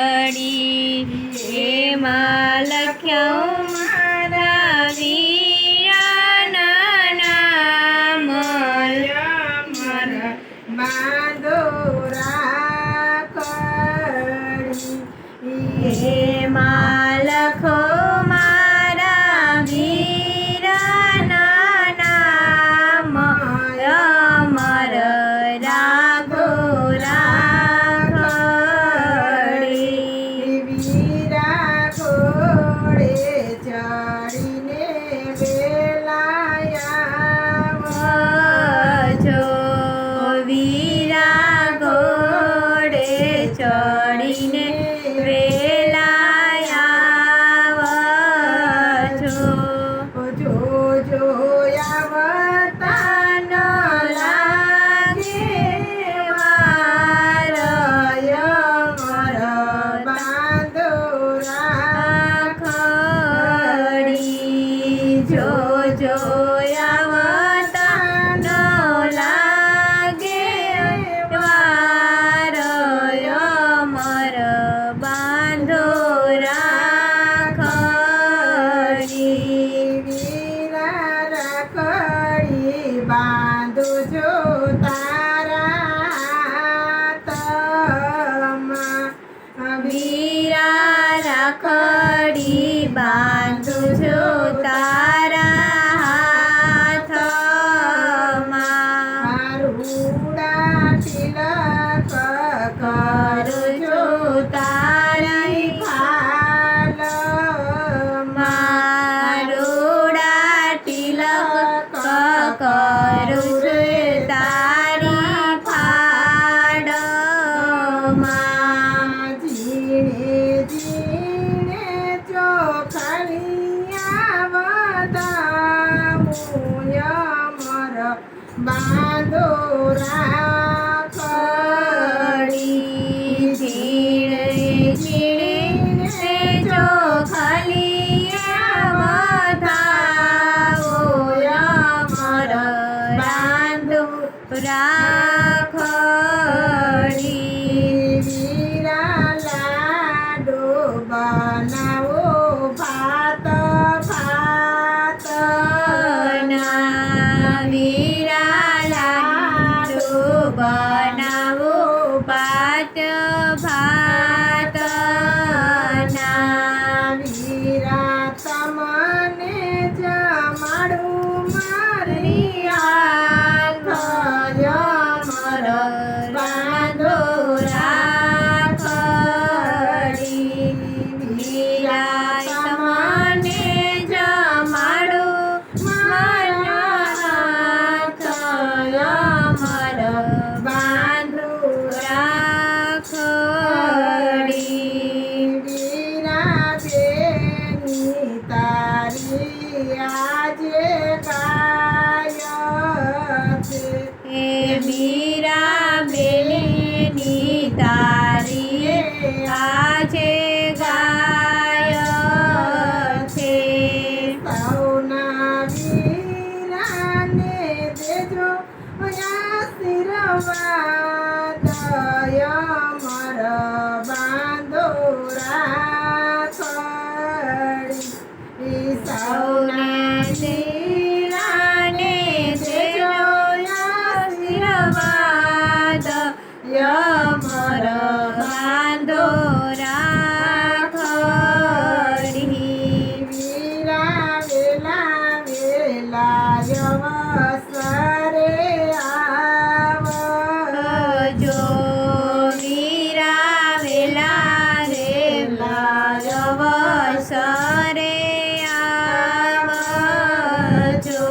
રાખડી એમાં લખ્યા મારા વીરાના નામ મારા બાંધો રાખડી એમાં લખો મારા વીરાના નામ અમર રાખો રાખડી વીરા ઘોડે ચડીને વેલાયા જો વીરા ઘોડે ચડીને વેલાયા જો આવતા ન લાગે વારય મર બાંધો રાખડી જો આવતા ન લાગે વારય મર બાંધો રાખડી વીરા રાખડી બાંધો જો તારા હાથમાં વીરા રાખડી બાંધું છું તારા હાથમાં રૂડા તિલક કરું છું તારી ખાલમાં રૂડા તિલક કરું છું તારી ફાડમાં ઝીણે ઝીણે ચોખલિયા વધામુય મર બાંધો રાખડી ઝીણે ઝીણે ચોખલિયા વધામુય મર બાંધો રાખડી વીરા લાડો બનાવો ભાત ભાત વીરા લાડુ બનાવો ભાત ભાત વીરા તમને જમાડું મારી હાથય મર બાંધો રાખડી વીરા તમને જમાડું મારા હાથય મર બાંધો રાખડી વીરા બેની તારી આજે ગાય છે હે વીરા બેની તારી આજે ગાય છે સૌના વીરાને દેજો આશીર્વાદ અમર બાંધો રાખડી સૌના વીરાને દેજો આશીર્વાદ અમર બાંધો રાખડી વીરા વેલા વેલા યવસરે જો વીરા વેલા રેલા અવસરે આવજો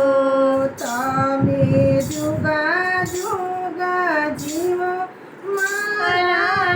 તમે જુગા જુગા જીવો મારા